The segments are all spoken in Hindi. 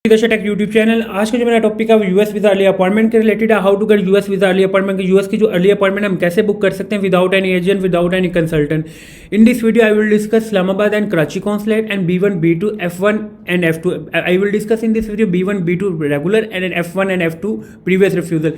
दर्शक टेक यूट्यूब चैनल। आज का जो मेरा टॉपिक है वो यूएस वीजा अर्ली अपॉइंटमेंट के रिलेटेड है। How to get US visa early appointment. US की जो अर्ली अपॉइंटमेंट हम कैसे बुक कर सकते हैं without any agent, without any consultant. In this video I will discuss Islamabad and Karachi consulate and B1 B2 F1 and F2। I will discuss in this video B1 B2 regular and F1 and F2 previous refusal.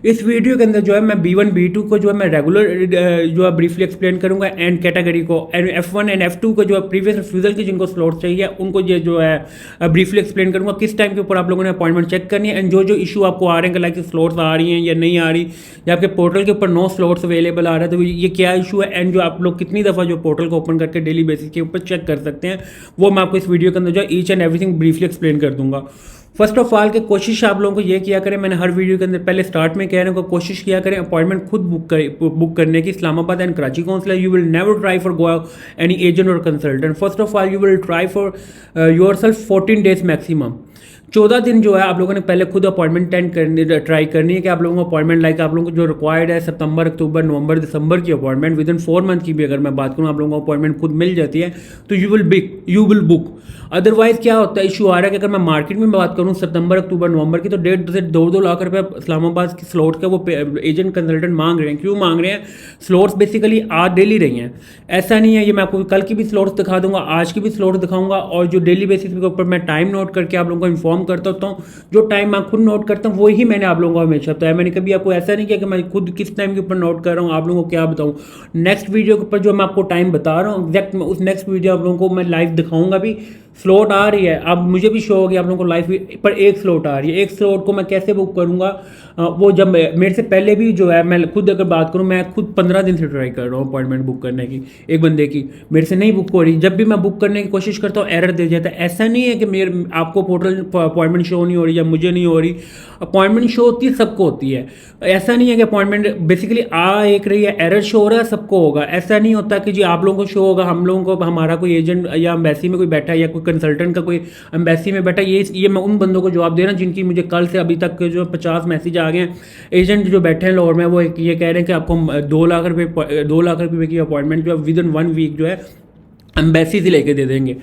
इस वीडियो के अंदर जो है मैं B1 B2 को जो है मैं रेगुलर जो है ब्रीफली एक्सप्लेन करूंगा एंड कैटेगरी को, एंड F1 एंड F2 को जो है प्रीवियस रिफ्यूजल की जिनको स्लॉट चाहिए उनको ये जो है ब्रीफली एक्सप्लेन करूंगा किस टाइम के ऊपर आप लोगों ने अपॉइंटमेंट चेक करनी है एंड जो इशू आपको आ रहे हैं लाइक स्लॉट्स आ रही हैं या नहीं आ रही, या आपके पोर्टल के ऊपर नो स्लॉट्स अवेलेबल आ रहा है तो ये क्या इशू है, एंड जो आप लोग कितनी दफ़ा जो पोर्टल को ओपन करके डेली बेसिस के ऊपर चेक कर सकते हैं वो मैं आपको इस वीडियो के अंदर जो each and everything briefly explain कर दूंगा। फर्स्ट ऑफ ऑल के कोशिश आप लोगों को ये किया करें, मैंने हर वीडियो के अंदर पहले स्टार्ट में कह रहे हैं कोशिश किया करें अपॉइंटमेंट खुद बुक करने की। Islamabad and Karachi consulate you will never try for go any agent और consultant. First of all you will try for yourself 14 days maximum. 14 दिन जो है आप लोगों ने पहले खुद अपॉइंटमेंट ट्राई करनी है कि आप लोगों को अपॉइंटमेंट लाइक आप लोगों को जो रिक्वायर्ड है सितंबर, अक्टूबर, नवंबर, दिसंबर की अपॉइंटमेंट विद इन 4 मंथ की भी अगर मैं बात करूँ आप लोगों को अपॉइंटमेंट खुद मिल जाती है तो यू विल बुक। अदरवाइज क्या होता है इशू आ रहा है कि अगर मैं मार्केट में बात करूँ सितंबर, अक्टूबर, नवंबर की तो 1.5 से 2 लाख रुपये इस्लामाबाद की स्लॉट का वो एजेंट कंसल्टेंट मांग रहे हैं। क्यों मांग रहे हैं? स्लॉट्स बेसिकली आ डेली रही हैं, ऐसा नहीं है। ये मैं आपको कल की भी स्लॉट्स दिखा दूंगा, आज की भी स्लॉट्स दिखाऊंगा, और जो डेली बेसिस के ऊपर मैं टाइम नोट करके आप लोगों को इन्फॉर्म करता हूँ, जो टाइम मैं खुद नोट करता हूँ वही मैंने आप लोगों को हमेशा बताया। मैंने कभी आपको ऐसा नहीं किया कि मैं खुद किस टाइम के ऊपर नोट कर रहा हूँ, आप लोगों को क्या बताऊँ। नेक्स्ट वीडियो के ऊपर जो मैं आपको टाइम बता रहा हूँ एग्जैक्ट उस नेक्स्ट वीडियो आप लोगों को मैं लाइव दिखाऊंगा भी। स्लॉट आ रही है, अब मुझे भी शो होगी आप लोगों को लाइव पर एक स्लॉट आ रही है। एक स्लॉट को मैं कैसे बुक करूंगा वो जब मेरे से पहले भी जो है मैं खुद अगर बात करूं मैं खुद 15 दिन से ट्राई कर रहा हूं अपॉइंटमेंट बुक करने की एक बंदे की, मेरे से नहीं बुक हो रही। जब भी मैं बुक करने की कोशिश करता हूं एरर दे जाता है। ऐसा नहीं है कि मेरे आपको पोर्टल अपॉइंटमेंट शो नहीं हो रही या मुझे नहीं हो रही, अपॉइंटमेंट शो होती है सबको होती है। ऐसा नहीं है कि अपॉइंटमेंट बेसिकली आ एक रही है एरर शो हो रहा है सबको होगा। ऐसा नहीं होता कि जी आप लोगों को शो होगा हम लोगों को हमारा कोई एजेंट या एम्बेसी में कोई बैठा है या कोई कंसल्टेंट का कोई एम्बेसी में बैठा। ये मैं उन बंदों को जवाब दे रहा हूँ जिनकी मुझे कल से अभी तक जो 50 मैसेज आ गए हैं। एजेंट जो बैठे हैं लाहौर में वो ये कह रहे हैं कि आपको 2 लाख रुपये की अपॉइंटमेंट जो है विद इन 1 वीक जो है एम्बेसी से लेके दे देंगे।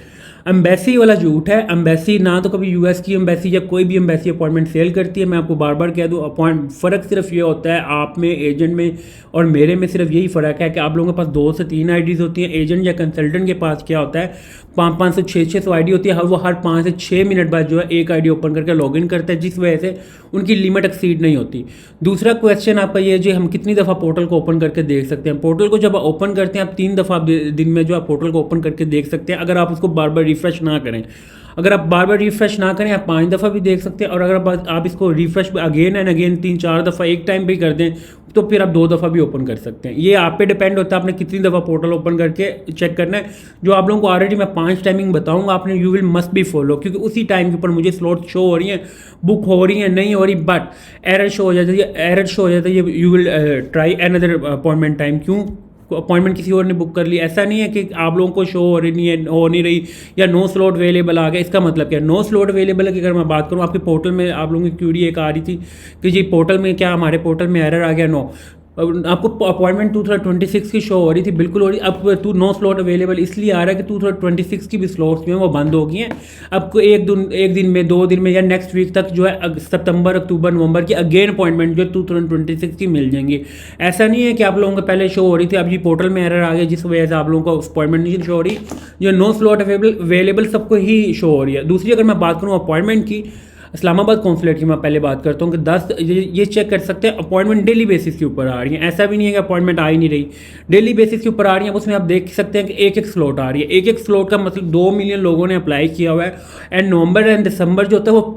एम्बेसी वाला झूठ है। एम्बेसी ना तो कभी यूएस की एम्बेसी या कोई भी एम्बेसी अपॉइंटमेंट सेल करती है। मैं आपको बार बार कह दूँ फ़र्क सिर्फ ये होता है आप में, एजेंट में और मेरे में सिर्फ यही फ़र्क है कि आप लोगों के पास 2 से 3 आईडीज़ होती हैं। एजेंट या कंसल्टेंट के पास क्या होता है 500 600 आईडी होती है। वो हर 5 से 6 मिनट बाद जो है एक आईडी ओपन करके लॉगिन करते हैं, जिस वजह से उनकी लिमिट एक्सीड नहीं होती। दूसरा क्वेश्चन आपका ये जो हम कितनी दफ़ा पोर्टल को ओपन करके देख सकते हैं। पोर्टल को जब ओपन करते हैं आप 3 दफ़ा दिन में जो आप पोर्टल को ओपन करके देख सकते हैं अगर आप उसको बार बार रिफ्रेश ना करें। अगर आप बार बार रिफ्रेश ना करें आप 5 दफ़ा भी देख सकते हैं, और अगर आप इसको रिफ्रेश अगेन एंड अगेन 3-4 दफ़ा एक टाइम पे कर दें तो फिर आप 2 दफ़ा भी ओपन कर सकते हैं। ये आप पे डिपेंड होता है आपने कितनी दफ़ा पोर्टल ओपन करके चेक करना है। जो आप लोगों को ऑलरेडी मैं 5 टाइमिंग बताऊंगा आपने you will must be follow, क्योंकि उसी टाइम के ऊपर मुझे स्लॉट शो हो रही हैं, बुक हो रही हैं, नहीं हो रही, बट एरर शो हो जाता है। You will try another appointment time. क्यों? अपॉइंटमेंट किसी और ने बुक कर ली। ऐसा नहीं है कि आप लोगों को शो हो नहीं रही या नो स्लॉट अवेलेबल आ गया। इसका मतलब क्या? नो स्लॉट अवेलेबल है कि अगर मैं बात करूँ आपके पोर्टल में आप लोगों की क्यूरी एक आ रही थी कि जी पोर्टल में क्या हमारे पोर्टल में एरर आ गया। नो, आपको अपॉइंटमेंट 2026 की शो हो रही थी, बिल्कुल हो रही। अब नो स्लॉट अवेलेबल इसलिए आ रहा है कि 2026 की भी स्लॉट्स जो हैं वो बंद हो गई हैं। आपको एक दिन में 2 दिन में या नेक्स्ट वीक तक जो है सितंबर, अक्टूबर, नवंबर की अगेन अपॉइंटमेंट जो 2026 की मिल जाएंगी। ऐसा नहीं है कि आप लोगों को पहले शो हो रही थी अब ये पोर्टल में एरर आ गया जिस वजह से आप लोगों को अपॉइंटमेंट नहीं शो हो रही। जो नो स्लॉट अवेलेबल सबको ही शो हो रही है। दूसरी अगर मैं बात करूँ अपॉइंटमेंट की, इस्लामाबाद कॉन्सुलेट की मैं पहले बात करता हूँ कि 10 ये चेक कर सकते हैं अपॉइंटमेंट डेली बेसिस के ऊपर आ रही है। ऐसा भी नहीं है कि अपॉइंटमेंट आ ही नहीं रही, डेली बेसिस के ऊपर आ रही है। उसमें आप देख सकते हैं कि एक स्लॉट आ रही है। एक स्लॉट का मतलब 2 मिलियन लोगों ने अप्लाई किया हुआ है। एंड नवंबर एंड दिसंबर जो होता है वो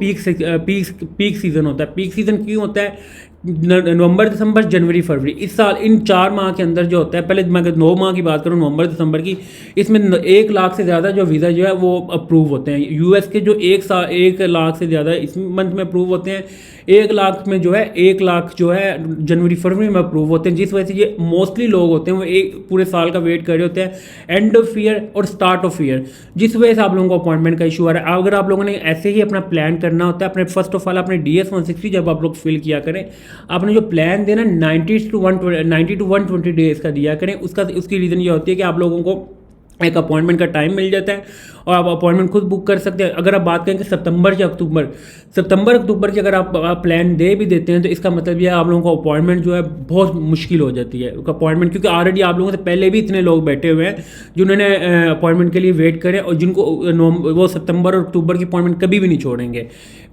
पीक सीजन होता है। पीक सीजन क्यों होता है? नवंबर, दिसंबर, जनवरी, फरवरी, इस साल इन 4 माह के अंदर जो होता है, पहले मैं 9 माह की बात करूँ नवंबर दिसंबर की, इसमें 1 लाख से ज़्यादा जो वीज़ा जो है वो अप्रूव होते हैं। यूएस के जो 1 लाख से ज़्यादा इस मंथ में अप्रूव होते हैं। 1 लाख में जो है 1 लाख जो है जनवरी फरवरी में अप्रूव होते हैं, जिस वजह से ये मोस्टली लोग होते हैं वो एक पूरे साल का वेट कर रहे होते हैं एंड ऑफ ईयर और स्टार्ट ऑफ ईयर, जिस वजह से आप लोगों को अपॉइंटमेंट का इशू आ रहा है। अगर आप लोगों ने ऐसे ही अपना प्लान करना होता है, अपने फर्स्ट ऑफ ऑल अपने DS 160 जब आप लोग फिल किया करें, आपने जो प्लान देना 90 to 120 डेज का दिया करें। उसकी रीज़न ये होती है कि आप लोगों को एक अपॉइंटमेंट का टाइम मिल जाता है और आप अपॉइंटमेंट खुद बुक कर सकते हैं। अगर आप बात करें कि सितंबर या अक्टूबर की अगर आप प्लान दे भी देते हैं तो इसका मतलब यह आप लोगों को अपॉइंटमेंट जो है बहुत मुश्किल हो जाती है अपॉइंटमेंट, क्योंकि ऑलरेडी आप लोगों से पहले भी इतने लोग बैठे हुए हैं जिन्होंने अपॉइंटमेंट के लिए वेट करें और जिनको वो सितंबर और अक्टूबर की अपॉइंटमेंट कभी भी नहीं छोड़ेंगे।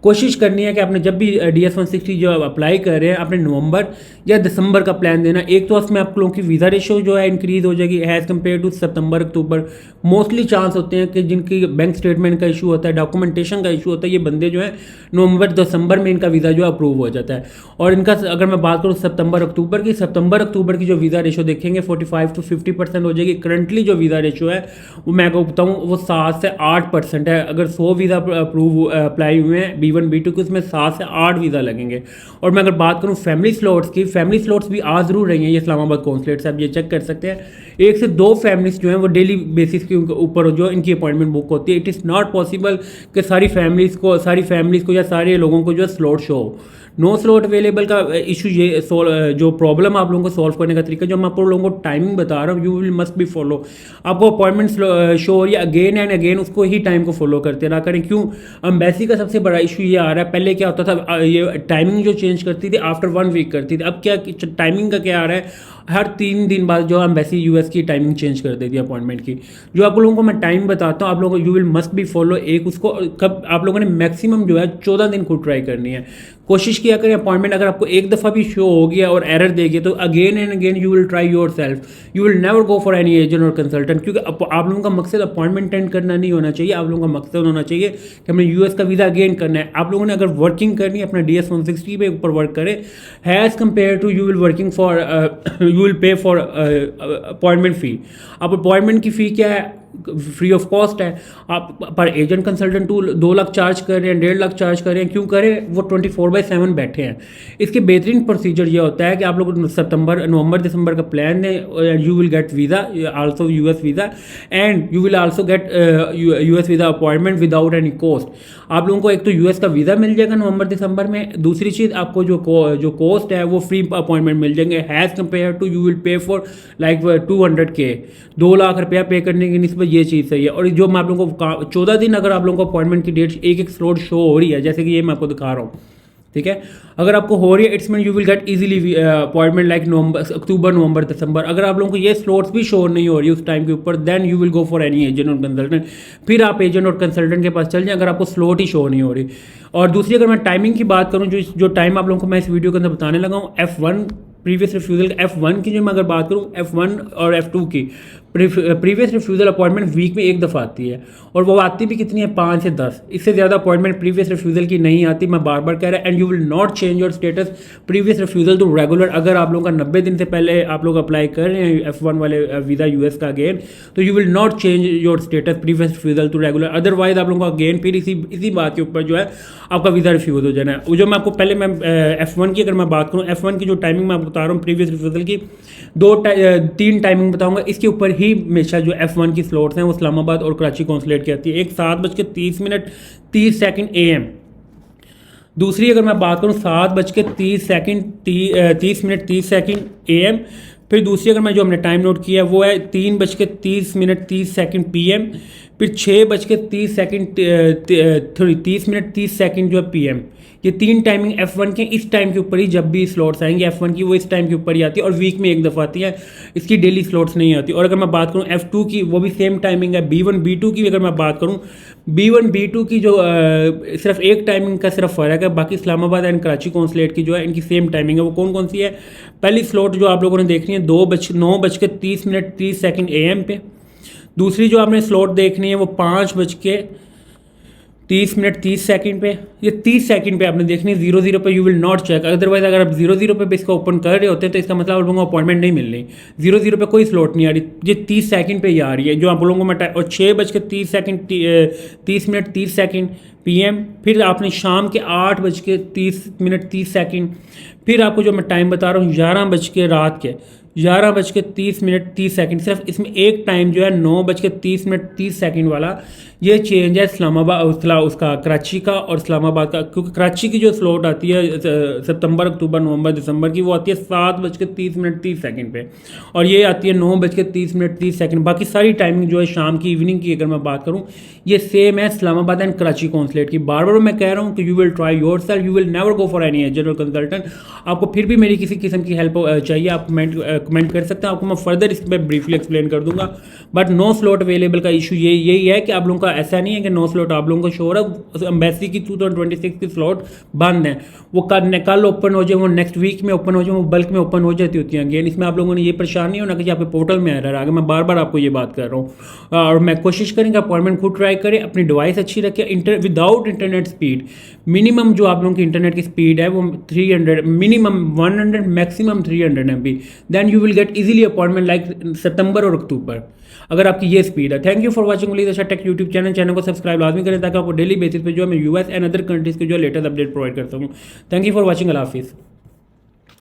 कोशिश करनी है कि आपने जब भी DS-160 जो अप्लाई कर रहे हैं आपने नवंबर या दिसंबर का प्लान देना। एक तो उसमें आप लोगों की वीज़ा रेशो जो है इंक्रीज़ हो जाएगी एज़ कम्पेयर टू सितंबर अक्टूबर। मोस्टली चांस होते हैं कि जिनकी बैंक स्टेटमेंट का इशू होता है, डॉक्यूमेंटेशन का इशू होता है, ये बंदे जो है नवंबर दिसंबर में इनका वीज़ा जो अप्रूव हो जाता है। और इनका अगर मैं बात करूँ सितंबर अक्टूबर की जो वीज़ा रेशो देखेंगे 45 to 50% हो जाएगी। करंटली जो वीज़ा रेशो है वो मैं आपको बताऊँ वो 7 से 8% है। अगर 100 वीज़ा अप्रूव अप्लाई हुए हैं B1 B2 के, उसमें 7 से 8 वीज़ा लगेंगे। और मैं अगर बात करूँ फैमिली स्लॉट्स की, फैमिली स्लॉट्स भी आ जरूर रही हैं ये इस्लामाबाद कॉन्सुलेट से, आप ये चेक कर सकते हैं। 1 से 2 फैमिलीज जो हैं वो डेली बेसिस के ऊपर जो इनकी अपॉइंटमेंट बुक होती है। इट इज़ नॉट पॉसिबल कि सारी फैमिलीज़ को या सारे लोगों को जो है स्लॉट शो हो। नो स्लॉट अवेलेबल का इशू ये जो प्रॉब्लम आप लोगों को सॉल्व करने का तरीका जो मैं आप लोगों को टाइमिंग बता रहा हूँ you will must be follow. आपको अपॉइंटमेंट शो हो रही है अगेन एंड अगेन, उसको ही टाइम को फॉलो करते रहा करें। क्यों? एम्बेसी का सबसे बड़ा इशू ये आ रहा है। पहले क्या होता था ये टाइमिंग जो चेंज करती थी आफ्टर 1 वीक करती थी। अब क्या टाइमिंग का क्या आ रहा है, हर 3 दिन बाद जो एम्बेसी US की टाइमिंग चेंज कर देती है अपॉइंटमेंट की। जो आप लोगों को मैं टाइम बताता हूँ आप लोगों को you will must be follow. एक उसको कब आप लोगों ने मैक्सिमम जो है 14 दिन खुद ट्राई करनी है। कोशिश किया करें अपॉइंटमेंट अगर आपको एक दफ़ा भी शो हो गया और एरर देगी तो again and again you will try your self, you will never go for any agent और कंसल्टेंट। क्योंकि आप लोगों का मकसद अपॉइंटमेंट अटेंड करना नहीं होना चाहिए, आप लोगों का मकसद होना चाहिए कि हमने US का वीज़ा अगेन करना है। आप लोगों ने अगर वर्किंग करनी है अपना DS-160 पे ऊपर वर्क करें has compare to you will working for you will pay for appointment fee. अब अपॉइंटमेंट की फ़ी क्या है, फ्री ऑफ कॉस्ट है। आप पर एजेंट कंसल्टेंट 2 लाख चार्ज कर रहे हैं, 1.5 लाख चार्ज कर रहे हैं, क्यों करें? वो 24/7 बैठे हैं। इसके बेहतरीन प्रोसीजर ये होता है कि आप लोग नवंबर दिसंबर का प्लान दें, you will gate visa also US visa and you will also get US visa appointment without any cost. आप लोगों को एक तो US का वीज़ा मिल जाएगा नवंबर दिसंबर में, दूसरी चीज़ आपको जो कॉस्ट है वो फ्री अपॉइंटमेंट मिल जाएंगे as compare to you will pay for like 200K। 2 lakh रुपया पे करने की निस्बत ये चीज़ सही है। और जो मैं आप लोगों को 14 दिन अगर आप लोगों को अपॉइंटमेंट की डेट एक स्लॉट शो हो रही है जैसे कि ये मैं आपको दिखा रहा हूँ, ठीक है, अगर आपको हो रही है it's mean you will get easily appointment like October November December. अगर आप लोगों को ये स्लॉट्स भी शो नहीं हो रही उस टाइम के ऊपर then you will go for any agent और कंसल्टेंट। फिर आप एजेंट और कंसल्टेंट के पास चल जाएं अगर आपको स्लॉट ही शो नहीं हो रही। और दूसरी अगर मैं टाइमिंग की बात करूँ जो टाइम आप लोगों को मैं इस वीडियो के अंदर बताने लगा हूँ F1 प्रीवियस रिफ्यूज़ल F1 की जो मैं अगर बात करूँ F1 और F2 की प्रीवियस रिफ्यूज़ल अपॉइंटमेंट वीक में एक दफ़ा आती है और वो आती भी कितनी है 5 से 10, इससे ज़्यादा अपॉइंटमेंट प्रीवियस रिफ्यूज़ल की नहीं आती। मैं बार बार कह रहा है and you will not change your status previous refusal to regular. अगर आप लोगों का 90 दिन से पहले आप लोग अप्लाई कर रहे हैं F1 वाले वीज़ा US का अगेन तो you will not change your status previous refusal to regular. Otherwise आप लोगों को अगेन फिर इसी बात के ऊपर जो है आपका वीज़ा रिफ्यूज़ हो जाना है। वो जो मैं आपको पहले मैं F1 की अगर मैं बात करूँ F1 की जो टाइमिंग मैं आपको बता रहा हूँ प्रीवियस रिफ्यूज़ल की 3 टाइमिंग बताऊँगा। इसके ऊपर ही हमेशा जो F1 की स्लॉट्स हैं वो इस्लामाबाद और कराची कॉन्सुलेट की आती है। एक 7:30 AM। दूसरी अगर मैं बात करूँ 7:30 AM। फिर दूसरी अगर मैं जो हमने टाइम नोट किया है वो है 3:30 PM। फिर 6:30 जो है PM। ये 3 टाइमिंग F1 के इस टाइम के ऊपर ही जब भी स्लॉट्स आएंगे F1 की वो इस टाइम के ऊपर ही आती है और वीक में एक दफ़ा आती है, इसकी डेली स्लॉट्स नहीं आती। और अगर मैं बात करूँ F2 की वो भी सेम टाइमिंग है। B1 B2 की अगर मैं बात करूँ B1 B2 की जो सिर्फ एक टाइमिंग का सिर्फ फ़र्क है, बाकी इस्लामाबाद एंड कराची कॉन्सुलेट की जो है इनकी सेम टाइमिंग है। वो कौन कौन सी है? पहली स्लॉट जो आप लोगों ने देखनी है 9:30 AM पे। दूसरी जो आपने स्लॉट देखनी है वो 5:30 पे। ये 30 सेकंड पे आपने देखनी है 00 पे। You will not check, otherwise अगर आप 00 पे इसका ओपन कर रहे होते हैं तो इसका मतलब आप लोगों को अपॉइंटमेंट नहीं मिल रही। 00 पे कोई स्लॉट नहीं आ रही, ये 30 सेकंड पे ही आ रही है जो आप लोगों को मैं और 6:30 PM। फिर आपने शाम के 8:30 फिर आपको जो मैं टाइम बता रहा हूँ 11:30 सिर्फ इसमें एक टाइम जो है 9:30 वाला ये चेंज है इस्लामाबाद उसका कराची का और इस्लामाबाद का, क्योंकि कराची की जो स्लॉट आती है सितंबर, अक्टूबर, नवंबर, दिसंबर की, वो आती है 7:30 पे, और ये आती है 9:30 बाकी सारी टाइमिंग जो है शाम की, इवनिंग की अगर मैं बात करूँ, ये सेम है इस्लामाबाद एंड कराची कॉन्सुलेट की। बार बार मैं कह रहा हूँ कि you will try your self, you will never go for any general consultant. आपको फिर भी मेरी किसी किस्म की हेल्प चाहिए, आप कमेंट कर सकते हैं, आपको मैं फर्दर इस पर ब्रीफली एक्सप्लेन कर दूंगा। बट नो स्लॉट अवेलेबल का इशू यही है कि आप लोगों का ऐसा नहीं है कि नो स्लॉट आप लोगों को शो हो रहा। एम्बेसी की 2026 की स्लॉट बंद है, वो कल ओपन हो जाए, वो नेक्स्ट वीक में ओपन हो जाए, वो बल्क में ओपन हो जाती होती हैं अगेन। इसमें आप लोगों ने ये परेशान नहीं होना कि आपके पोर्टल में एरर आ गया। मैं बार बार आपको ये बात कर रहा हूँ, और मैं कोशिश करेंगे अपॉइंटमेंट खुद ट्राई करें, अपनी डिवाइस अच्छी रखें, विदाउट इंटरनेट स्पीड। मिनिमम जो आप लोगों की इंटरनेट की स्पीड है वो 300, minimum 100, maximum 300 MB, then you will get easily appointment like September और अक्टूबर, अगर आपकी ये स्पीड है। Thank you for watching please अच्छा टेक यूट्यूब चैनल को सब्सक्राइब लाजमी करें, ताकि आपको डेली बेसिस पे जो है मैं यूएस एंड अदर कंट्रीज के जो लेटेस्ट अपडेट प्रोवाइड करता हूँ। थैंक यू फॉर वाचिंग, अल्लाह हाफिज़।